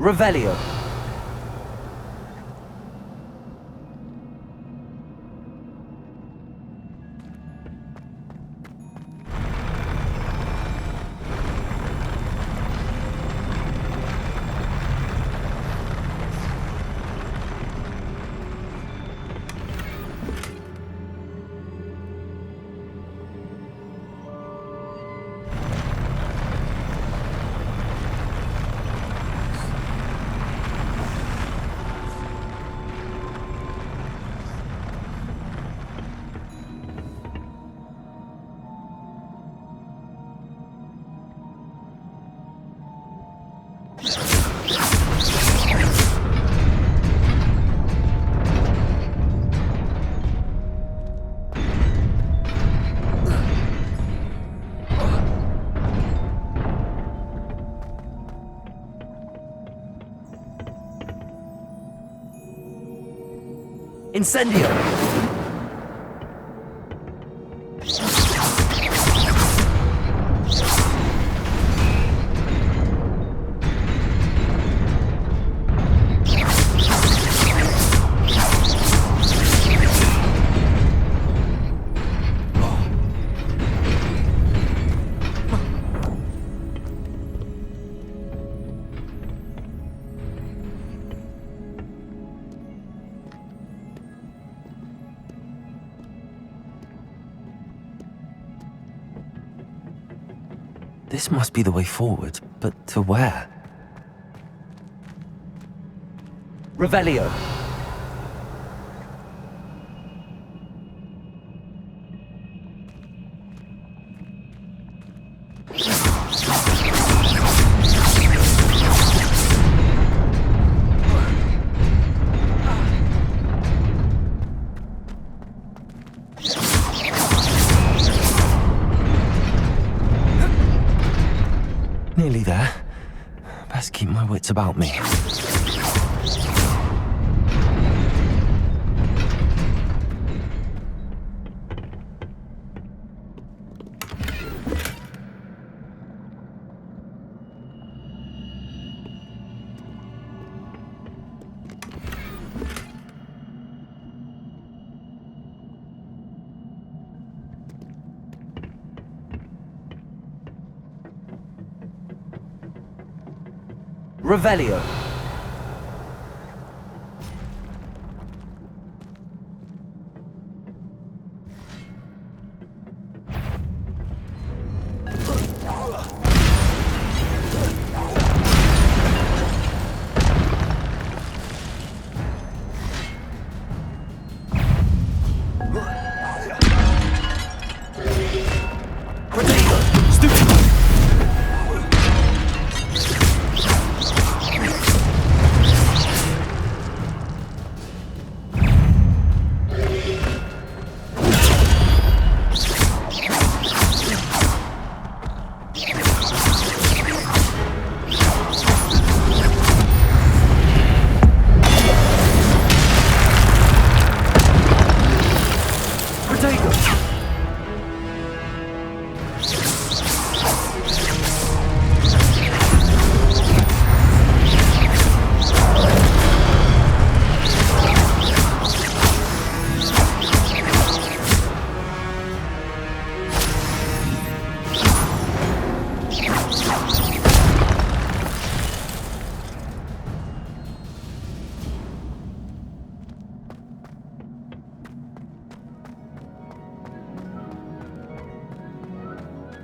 Revelio. Incendio! This must be the way forward, but to where? Revelio. Nearly there. Best keep my wits about me. Revelio.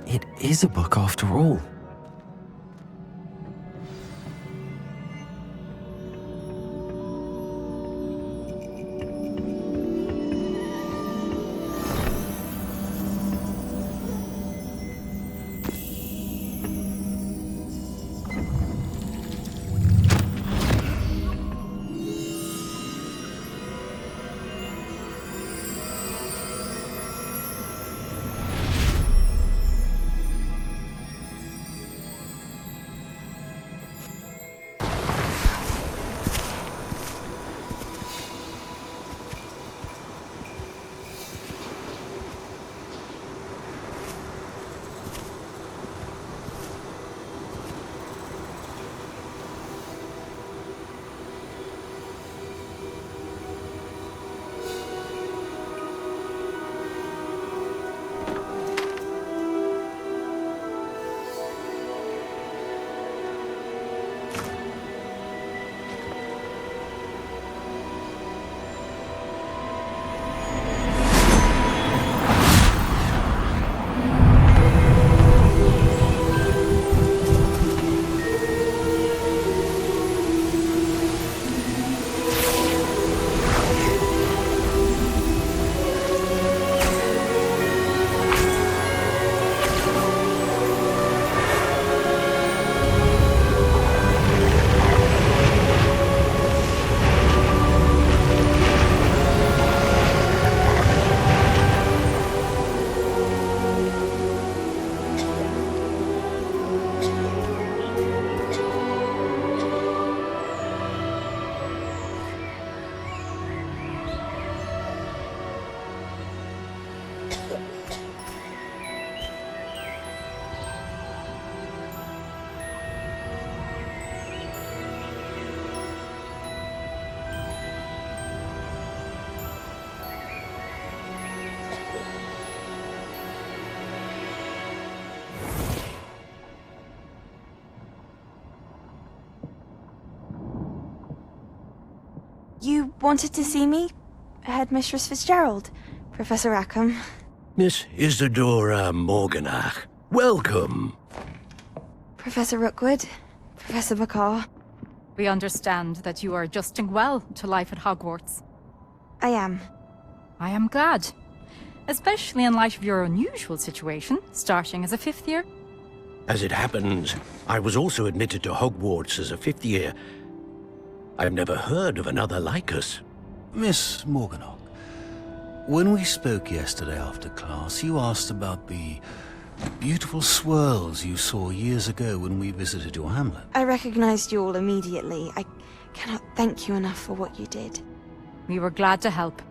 It is a book after all. You wanted to see me? Headmistress Fitzgerald, Professor Rackham. Miss Isadora Morganach, welcome. Professor Rookwood, Professor Bakar. We understand that you are adjusting well to life at Hogwarts. I am. I am glad. Especially in light of your unusual situation, starting as a 5th year. As it happens, I was also admitted to Hogwarts as a 5th year. I've never heard of another like us. Miss Morganach, when we spoke yesterday after class, you asked about the beautiful swirls you saw years ago when we visited your hamlet. I recognized you all immediately. I cannot thank you enough for what you did. We were glad to help.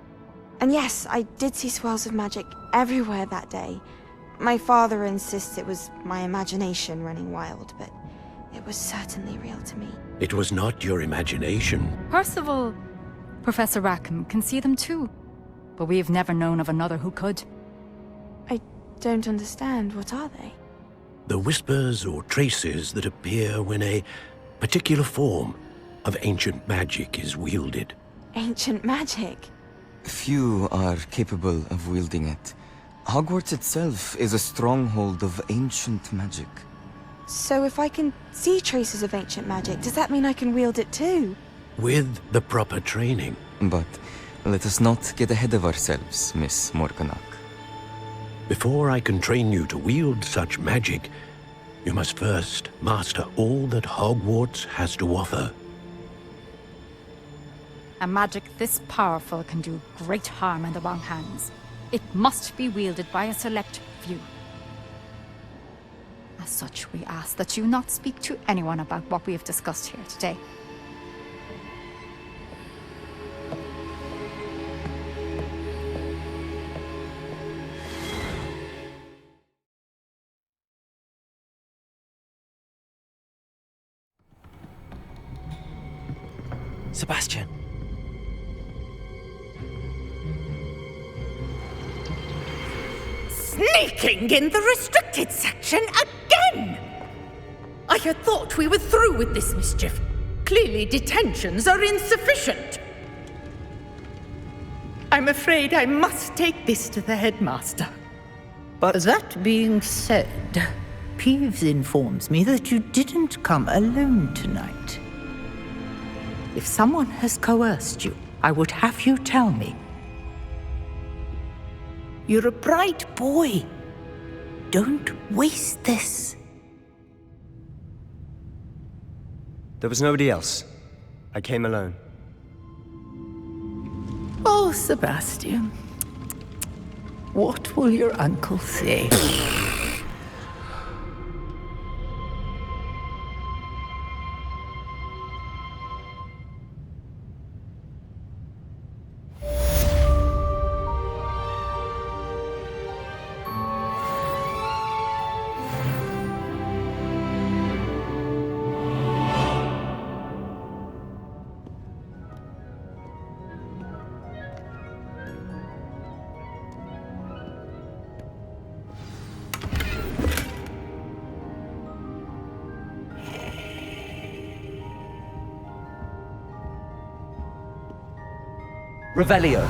And yes, I did see swirls of magic everywhere that day. My father insists it was my imagination running wild, but it was certainly real to me. It was not your imagination. Percival, Professor Rackham can see them too. But we have never known of another who could. I don't understand. What are they? The whispers or traces that appear when a particular form of ancient magic is wielded. Ancient magic? Few are capable of wielding it. Hogwarts itself is a stronghold of ancient magic. So if I can see traces of ancient magic, does that mean I can wield it too? With the proper training. But let us not get ahead of ourselves, Miss Morganach. Before I can train you to wield such magic, you must first master all that Hogwarts has to offer. A magic this powerful can do great harm in the wrong hands. It must be wielded by a select few. As such, we ask that you not speak to anyone about what we have discussed here today. Sebastian. Sneaking in the restricted section again! I had thought we were through with this mischief. Clearly detentions are insufficient. I'm afraid I must take this to the headmaster. But that being said, Peeves informs me that you didn't come alone tonight. If someone has coerced you, I would have you tell me. You're a bright boy. Don't waste this. There was nobody else. I came alone. Oh, Sebastian. What will your uncle say? Revelio.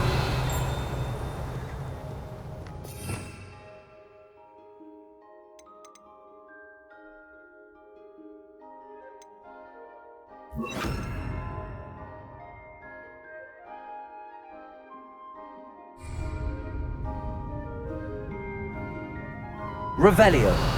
Revelio.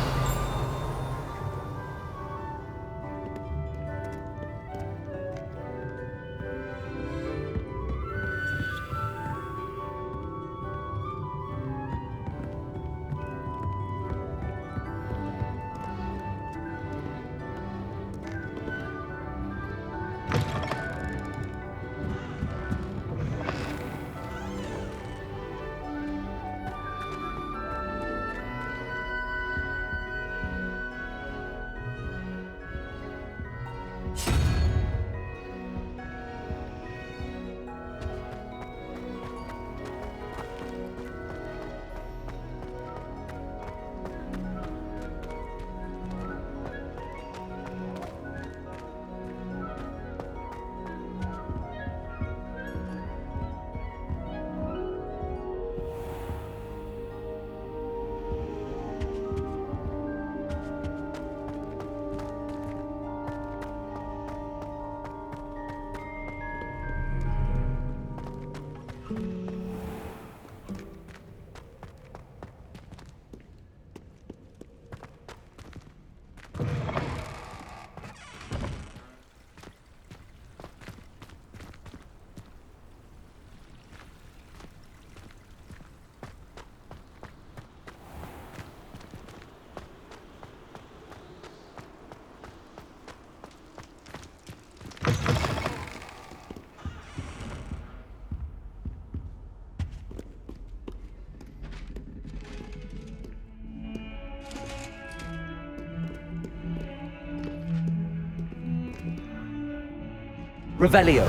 Revelio.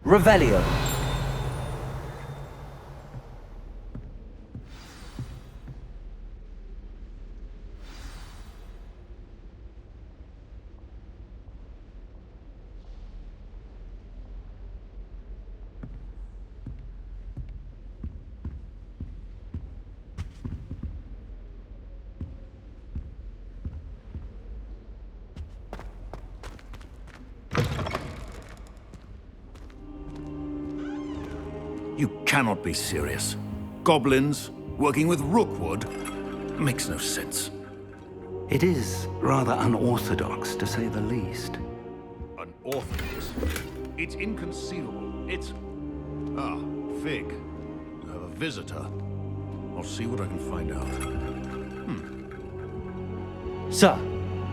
Revelio. You cannot be serious. Goblins working with Rookwood? Makes no sense. It is rather unorthodox, to say the least. Unorthodox? It's inconceivable. It's... Ah, Fig. You have a visitor. I'll see what I can find out. Sir,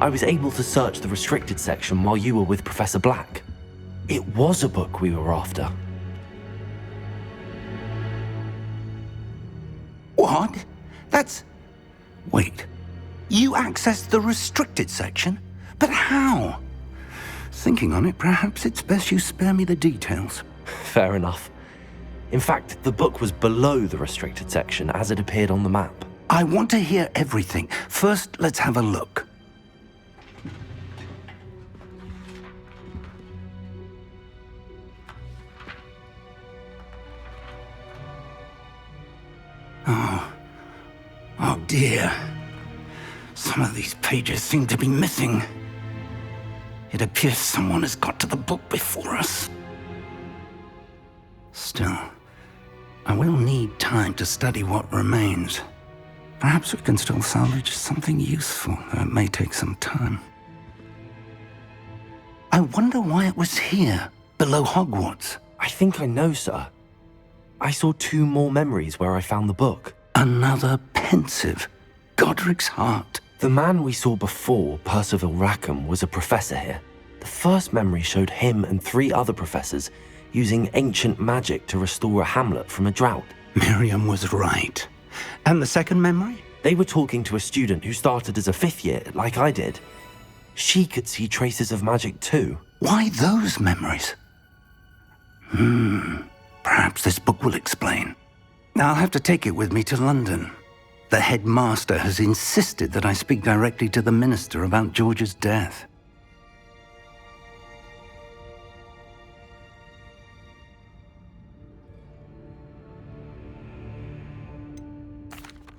I was able to search the restricted section while you were with Professor Black. It was a book we were after. What? That's... Wait. You accessed the restricted section? But how? Thinking on it, perhaps it's best you spare me the details. Fair enough. In fact, the book was below the restricted section as it appeared on the map. I want to hear everything. First, let's have a look. Oh dear. Some of these pages seem to be missing. It appears someone has got to the book before us. Still, I will need time to study what remains. Perhaps we can still salvage something useful, though it may take some time. I wonder why it was here, below Hogwarts. I think I know, sir. I saw 2 more memories where I found the book. Another pensive. Godric's heart. The man we saw before, Percival Rackham, was a professor here. The first memory showed him and 3 other professors using ancient magic to restore a hamlet from a drought. Miriam was right. And the second memory? They were talking to a student who started as a 5th year, like I did. She could see traces of magic too. Why those memories? Perhaps this book will explain. I'll have to take it with me to London. The headmaster has insisted that I speak directly to the minister about George's death.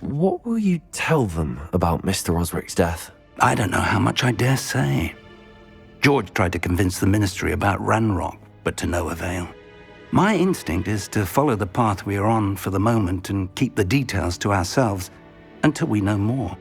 What will you tell them about Mr. Osric's death? I don't know how much I dare say. George tried to convince the ministry about Ranrock, but to no avail. My instinct is to follow the path we are on for the moment and keep the details to ourselves until we know more.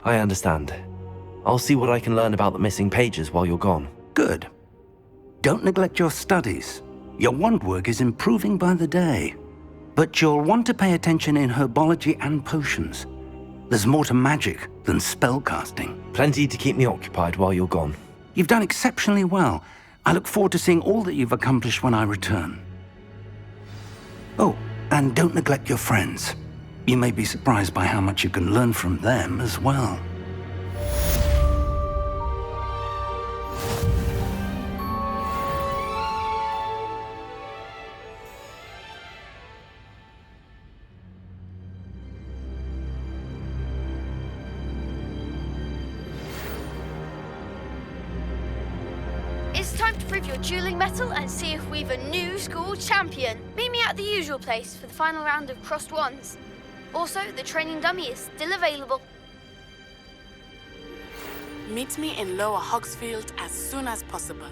I understand. I'll see what I can learn about the missing pages while you're gone. Good. Don't neglect your studies. Your wand work is improving by the day. But you'll want to pay attention in herbology and potions. There's more to magic than spellcasting. Plenty to keep me occupied while you're gone. You've done exceptionally well. I look forward to seeing all that you've accomplished when I return. Oh, and don't neglect your friends. You may be surprised by how much you can learn from them as well. It's time to prove your dueling mettle and see if we've a new school champion. Meet me at the usual place for the final round of crossed wands. Also, the training dummy is still available. Meet me in Lower Hogsfield as soon as possible.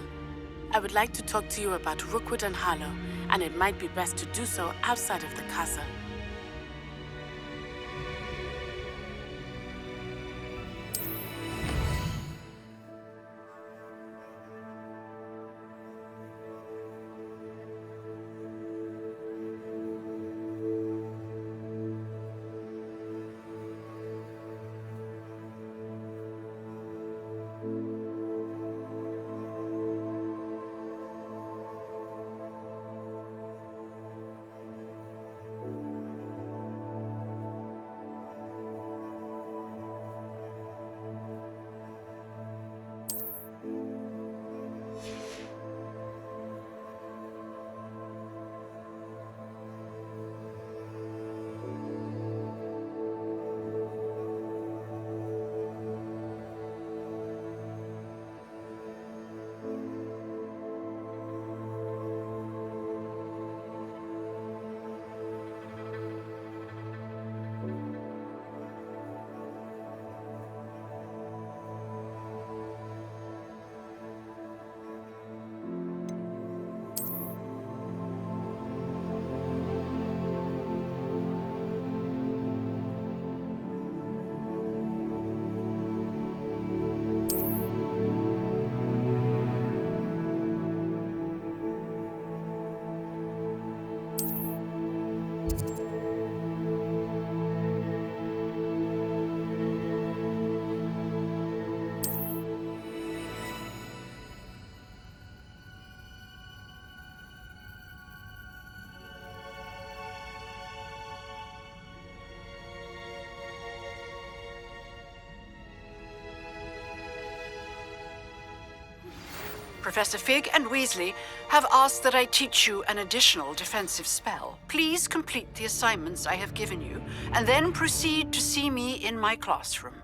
I would like to talk to you about Rookwood and Harlow, and it might be best to do so outside of the castle. Professor Fig and Weasley have asked that I teach you an additional defensive spell. Please complete the assignments I have given you, and then proceed to see me in my classroom.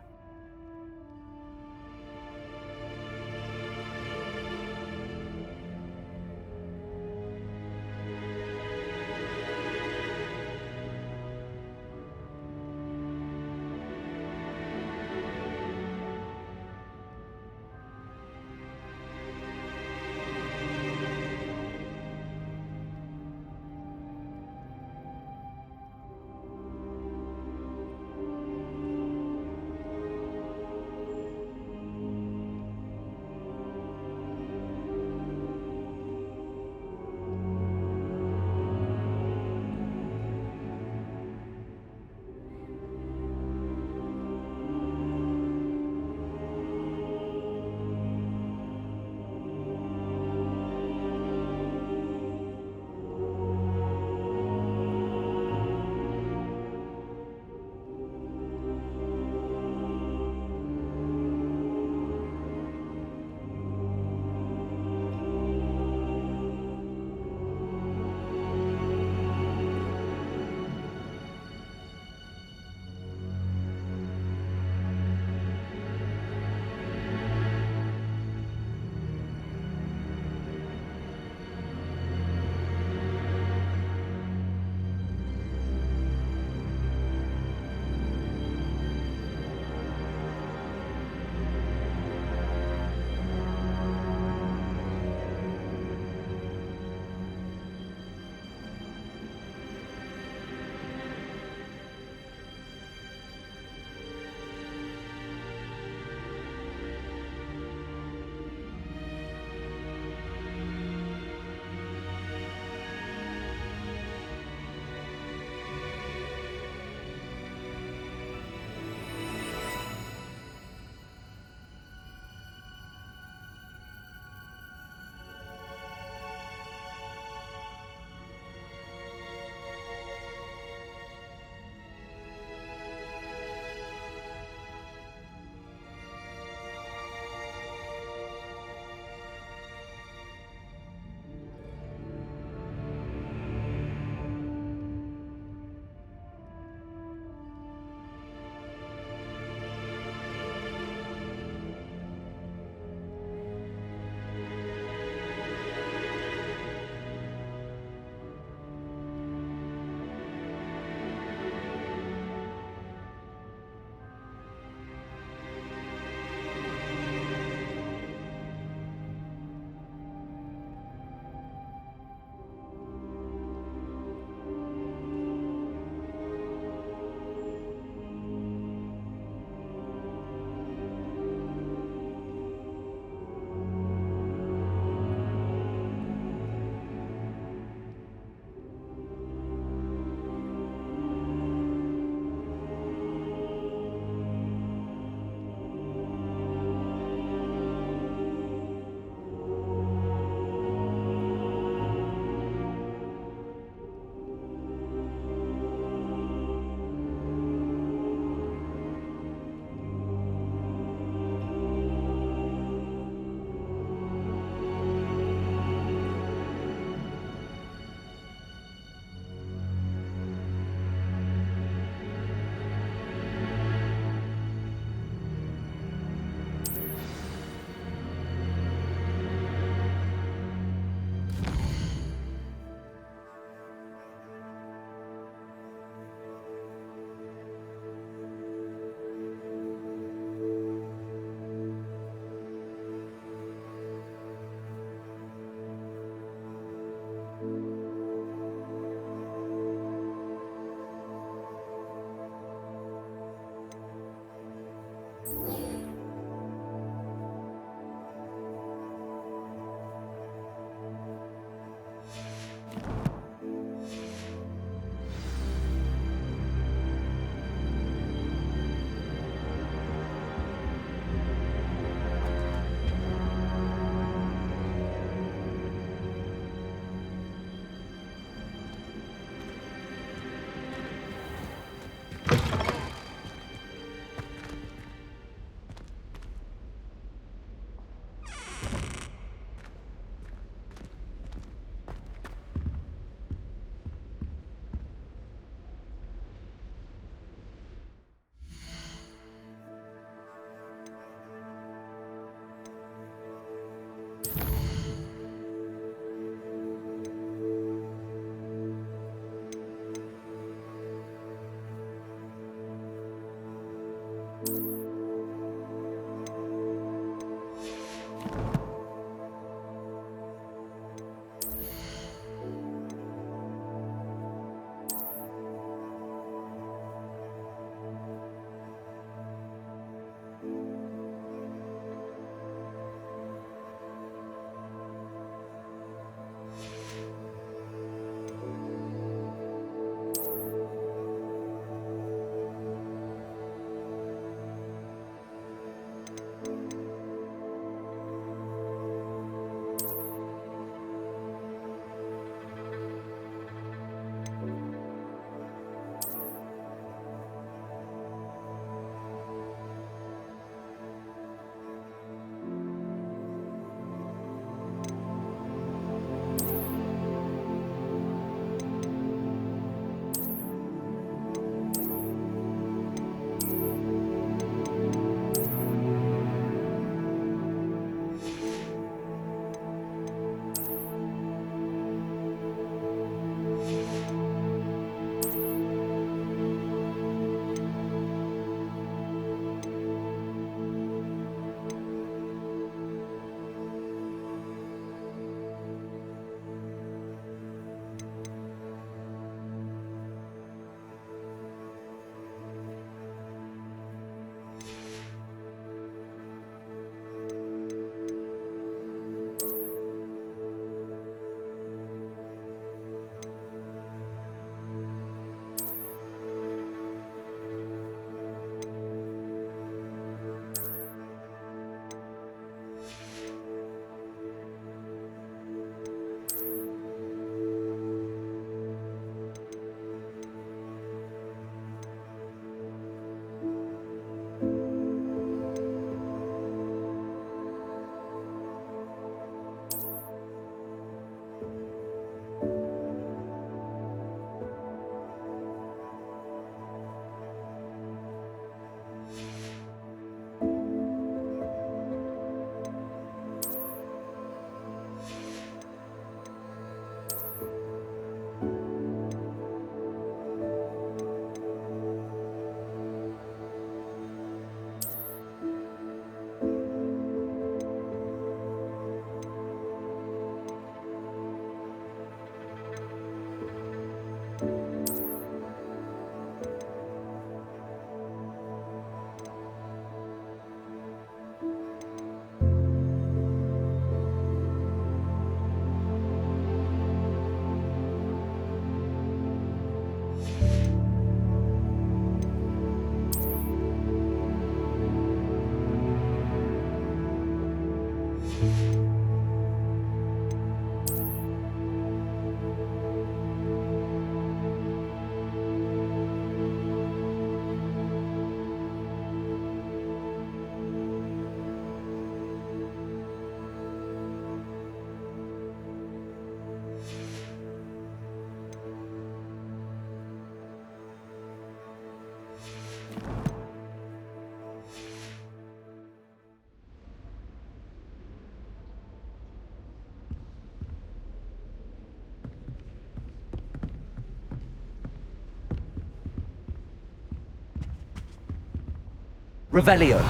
Revelio.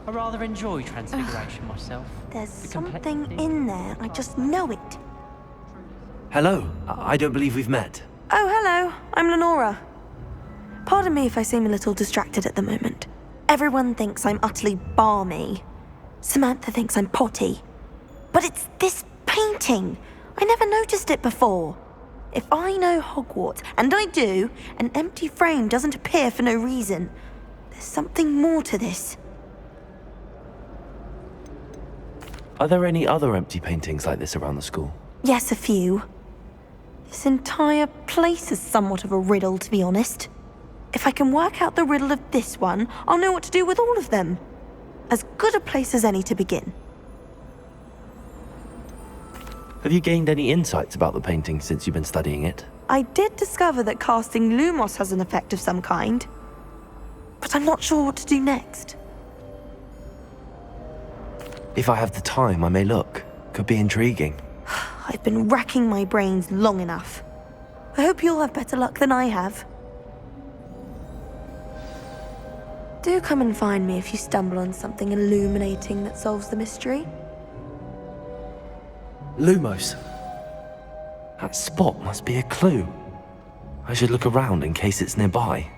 I rather enjoy Transfiguration myself. There's something in there. I just know it. Hello. I don't believe we've met. Oh, hello. I'm Lenora. Pardon me if I seem a little distracted at the moment. Everyone thinks I'm utterly balmy. Samantha thinks I'm potty. But it's this painting. I never noticed it before. If I know Hogwarts, and I do, an empty frame doesn't appear for no reason. There's something more to this. Are there any other empty paintings like this around the school? Yes, a few. This entire place is somewhat of a riddle, to be honest. If I can work out the riddle of this one, I'll know what to do with all of them. As good a place as any to begin. Have you gained any insights about the painting since you've been studying it? I did discover that casting Lumos has an effect of some kind. But I'm not sure what to do next. If I have the time, I may look. Could be intriguing. I've been racking my brains long enough. I hope you'll have better luck than I have. Do come and find me if you stumble on something illuminating that solves the mystery. Lumos. That spot must be a clue. I should look around in case it's nearby.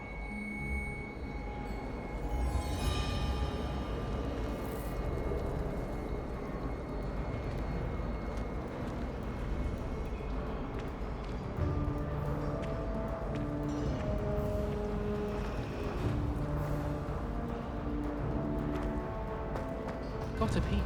Got a peek.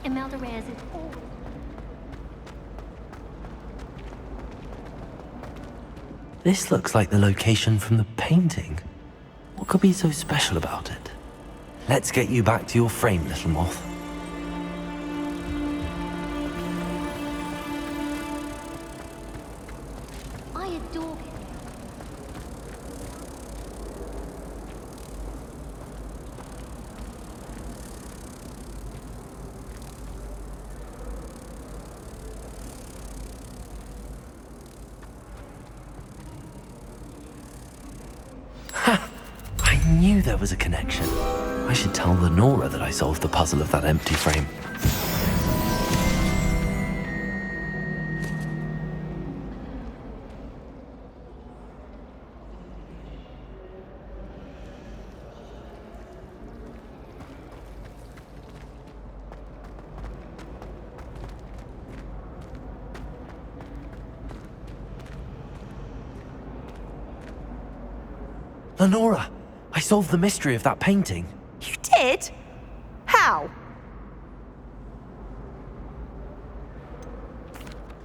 Imelda Reyes is always... This looks like the location from the painting. What could be so special about it? Let's get you back to your frame, little moth. I adore him. I knew there was a connection. I should tell Lenora that I solved the puzzle of that empty frame. Lenora, I solved the mystery of that painting. You did? How?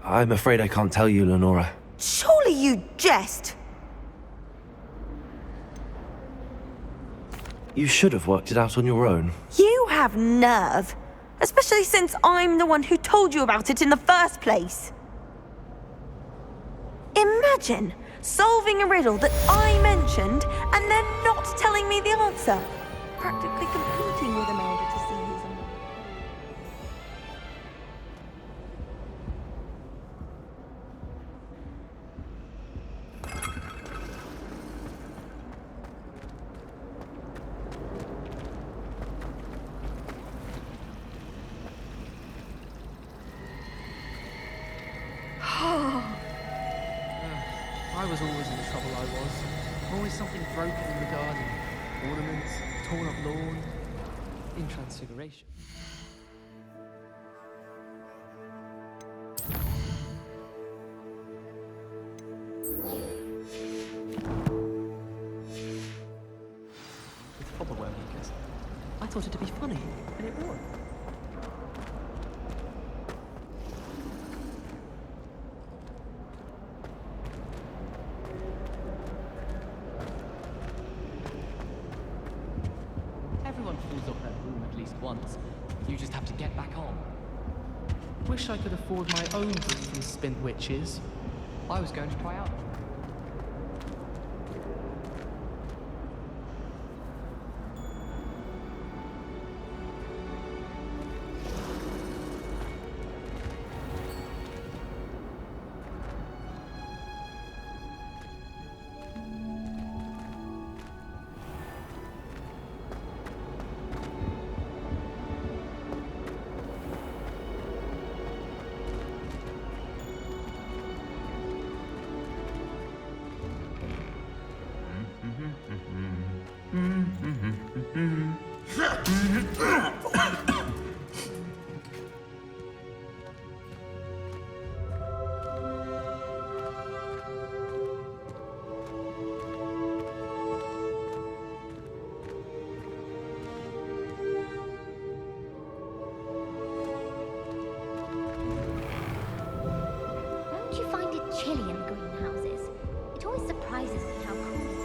I'm afraid I can't tell you, Lenora. Surely you jest. You should have worked it out on your own. You have nerve. Especially since I'm the one who told you about it in the first place. Imagine solving a riddle that I mentioned and then not telling me the answer. Practically competing with Imelda to see who's on. I was always in the trouble I was. Always something broken in the garden. Ornaments, torn up lawn, in Transfiguration. With proper worm eaters. I thought it to be funny, and it was. Everyone falls off that room at least once. You just have to get back on. Wish I could afford my own breed and spin witches. I was going to try out. Don't you find it chilly in greenhouses? It always surprises me how cool it is.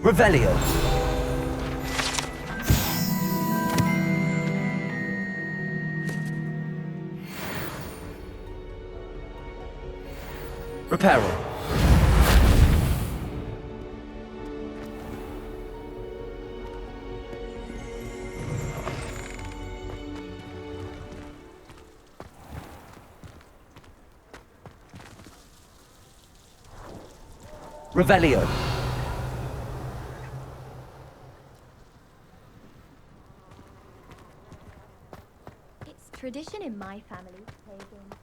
Revelio. Reparo. Revelio. It's tradition in my family to play games.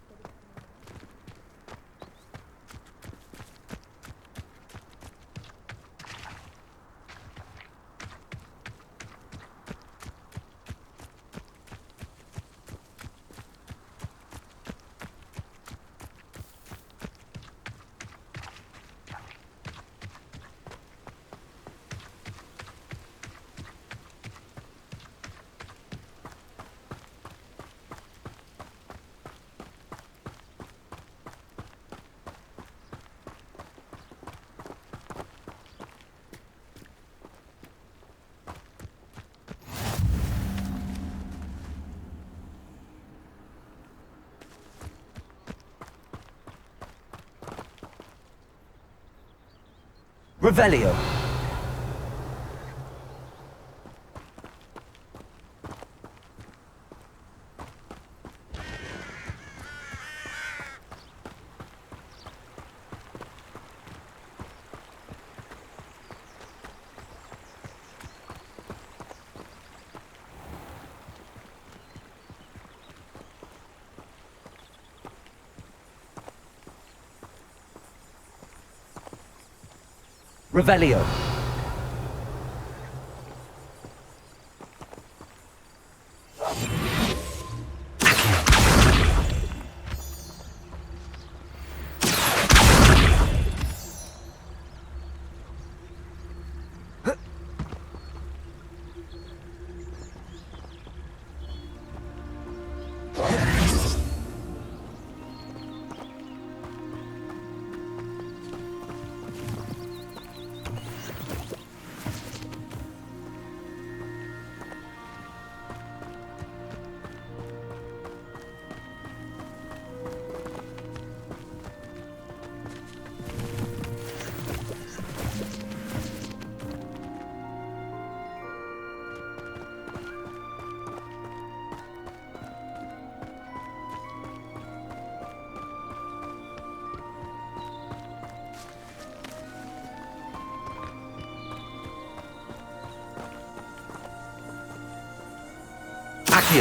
Revelio. Revelio.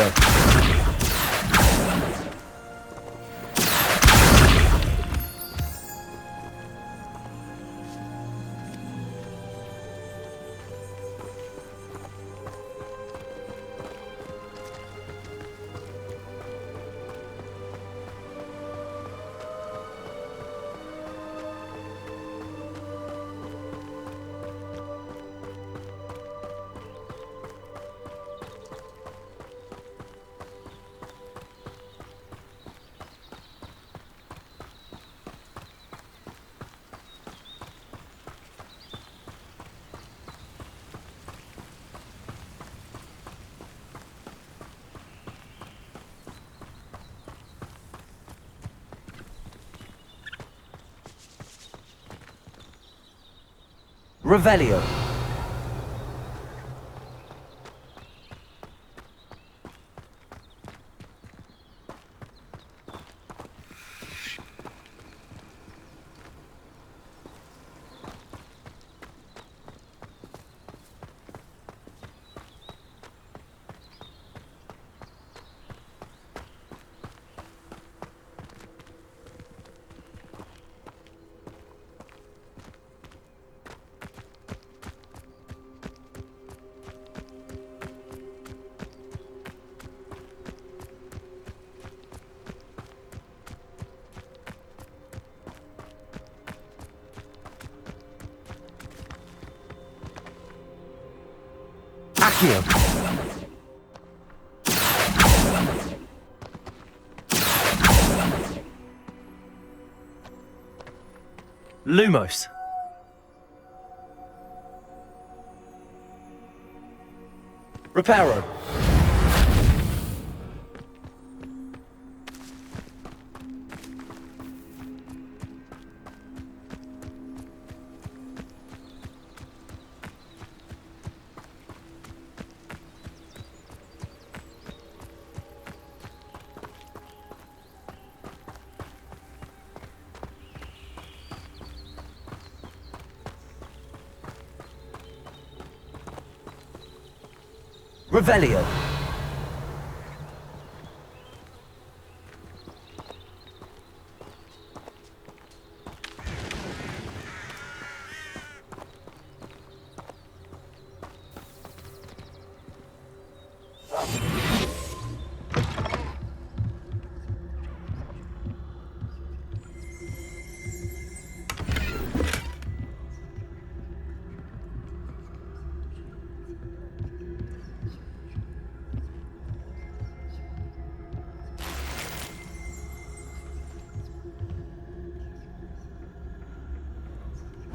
Accio. Revelio. Accio. Lumos. Reparo. Revelio.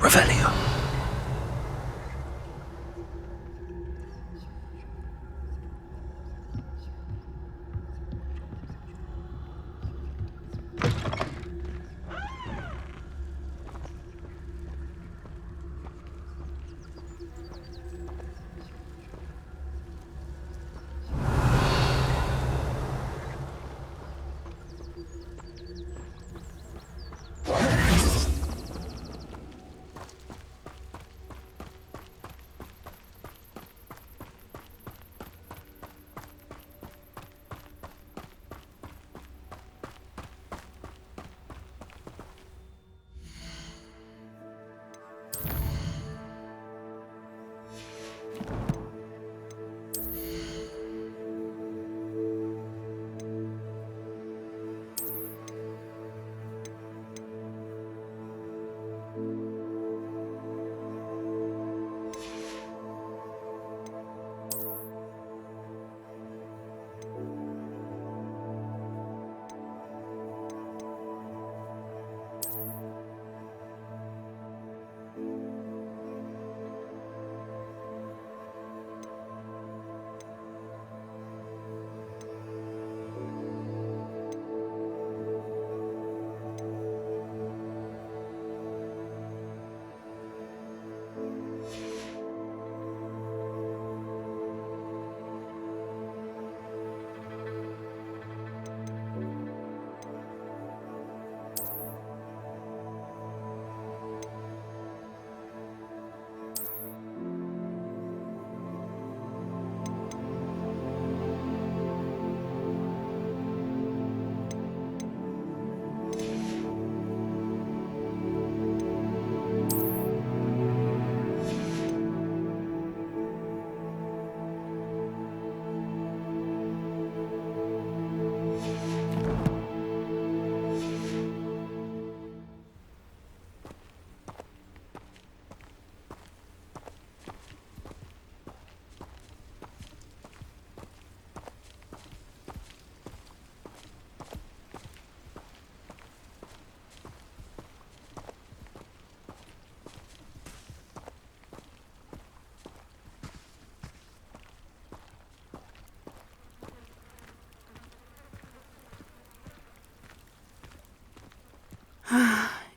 Revelio.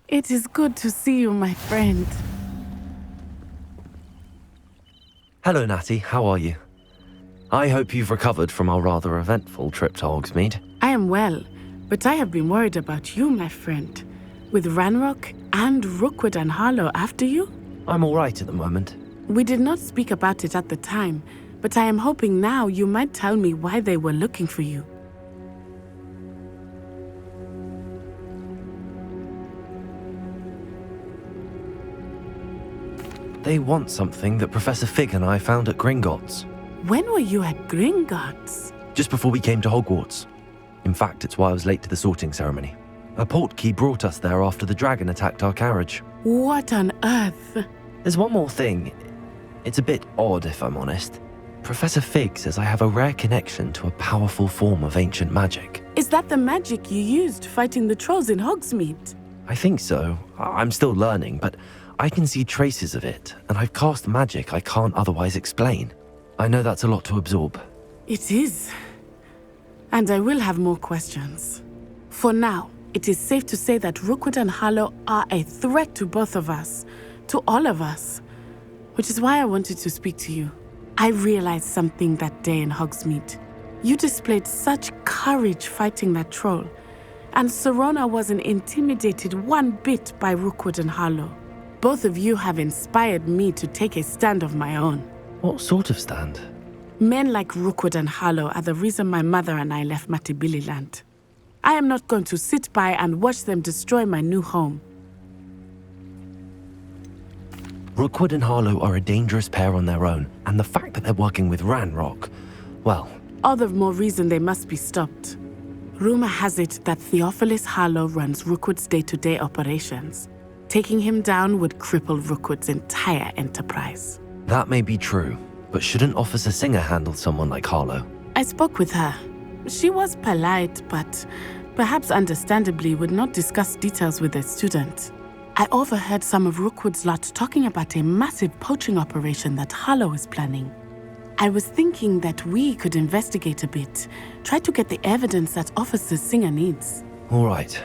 It is good to see you, my friend. Hello, Natty. How are you? I hope you've recovered from our rather eventful trip to Hogsmeade. I am well, but I have been worried about you, my friend. With Ranrock and Rookwood and Harlow after you? I'm all right at the moment. We did not speak about it at the time, but I am hoping now you might tell me why they were looking for you. They want something that Professor Fig and I found at Gringotts. When were you at Gringotts? Just before we came to Hogwarts. In fact, it's why I was late to the sorting ceremony. A portkey brought us there after the dragon attacked our carriage. What on earth? There's one more thing. It's a bit odd, if I'm honest. Professor Fig says I have a rare connection to a powerful form of ancient magic. Is that the magic you used fighting the trolls in Hogsmeade? I think so. I'm still learning, but I can see traces of it, and I've cast magic I can't otherwise explain. I know that's a lot to absorb. It is. And I will have more questions. For now, it is safe to say that Rookwood and Harlow are a threat to both of us, to all of us, which is why I wanted to speak to you. I realized something that day in Hogsmeade. You displayed such courage fighting that troll, and Serona wasn't intimidated one bit by Rookwood and Harlow. Both of you have inspired me to take a stand of my own. What sort of stand? Men like Rookwood and Harlow are the reason my mother and I left Matabeleland. I am not going to sit by and watch them destroy my new home. Rookwood and Harlow are a dangerous pair on their own, and the fact that they're working with Ranrock, well... All the more reason they must be stopped. Rumor has it that Theophilus Harlow runs Rookwood's day-to-day operations. Taking him down would cripple Rookwood's entire enterprise. That may be true, but shouldn't Officer Singer handle someone like Harlow? I spoke with her. She was polite, but perhaps understandably would not discuss details with a student. I overheard some of Rookwood's lot talking about a massive poaching operation that Harlow is planning. I was thinking that we could investigate a bit, try to get the evidence that Officer Singer needs. All right,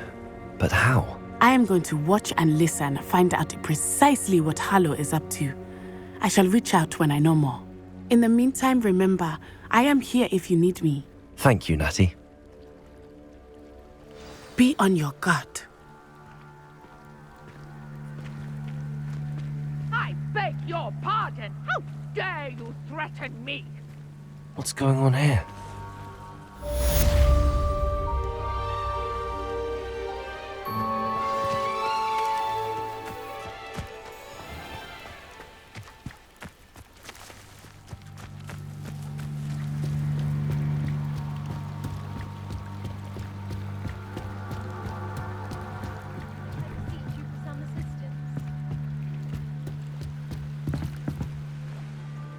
but how? I am going to watch and listen, find out precisely what Harlow is up to. I shall reach out when I know more. In the meantime, remember, I am here if you need me. Thank you, Natty. Be on your guard. I beg your pardon! How dare you threaten me? What's going on here?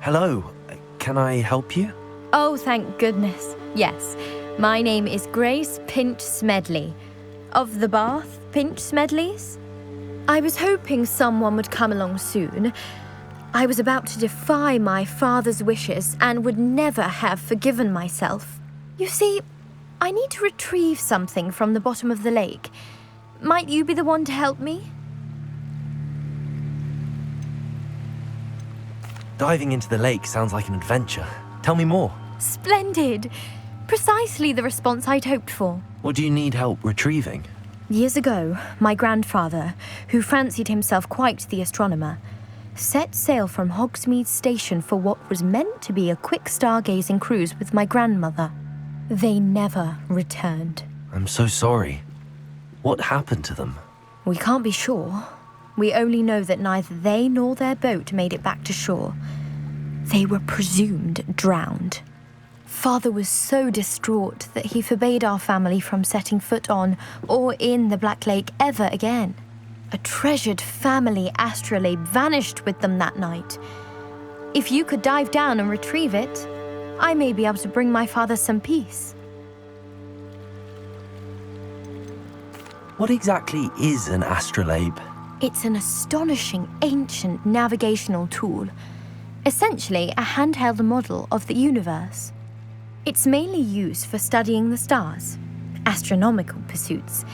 Hello, can I help you? Oh, thank goodness. Yes, my name is Grace Pinch Smedley, of the Bath Pinch Smedleys. I was hoping someone would come along soon. I was about to defy my father's wishes and would never have forgiven myself. You see, I need to retrieve something from the bottom of the lake. Might you be the one to help me? Diving into the lake sounds like an adventure. Tell me more. Splendid! Precisely the response I'd hoped for. What do you need help retrieving? Years ago, my grandfather, who fancied himself quite the astronomer, set sail from Hogsmeade Station for what was meant to be a quick stargazing cruise with my grandmother. They never returned. I'm so sorry. What happened to them? We can't be sure. We only know that neither they nor their boat made it back to shore. They were presumed drowned. Father was so distraught that he forbade our family from setting foot on or in the Black Lake ever again. A treasured family astrolabe vanished with them that night. If you could dive down and retrieve it, I may be able to bring my father some peace. What exactly is an astrolabe? It's an astonishing ancient navigational tool, essentially a handheld model of the universe. It's mainly used for studying the stars, astronomical pursuits,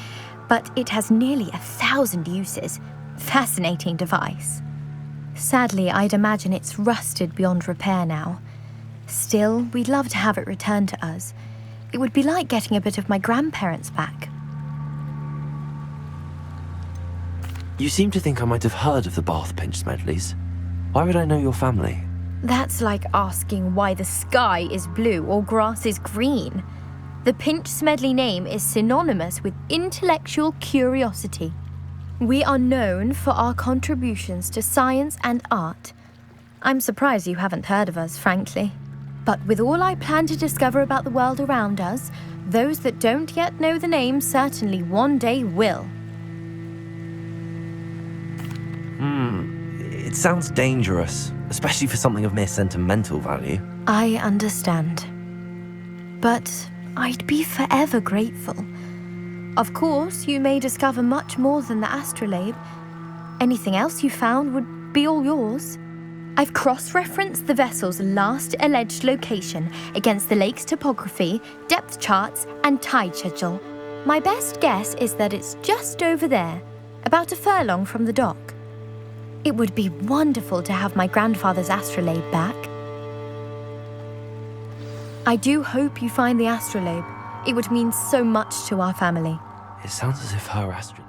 but it has nearly 1,000 uses. Fascinating device. Sadly, I'd imagine it's rusted beyond repair now. Still, we'd love to have it returned to us. It would be like getting a bit of my grandparents back. You seem to think I might have heard of the Bath Pinch Smedleys. Why would I know your family? That's like asking why the sky is blue or grass is green. The Pinch Smedley name is synonymous with intellectual curiosity. We are known for our contributions to science and art. I'm surprised you haven't heard of us, frankly. But with all I plan to discover about the world around us, those that don't yet know the name certainly one day will. It sounds dangerous, especially for something of mere sentimental value. I understand. But I'd be forever grateful. Of course, you may discover much more than the astrolabe. Anything else you found would be all yours. I've cross-referenced the vessel's last alleged location against the lake's topography, depth charts, and tide schedule. My best guess is that it's just over there, about a furlong from the dock. It would be wonderful to have my grandfather's astrolabe back. I do hope you find the astrolabe. It would mean so much to our family. It sounds as if her astrolabe...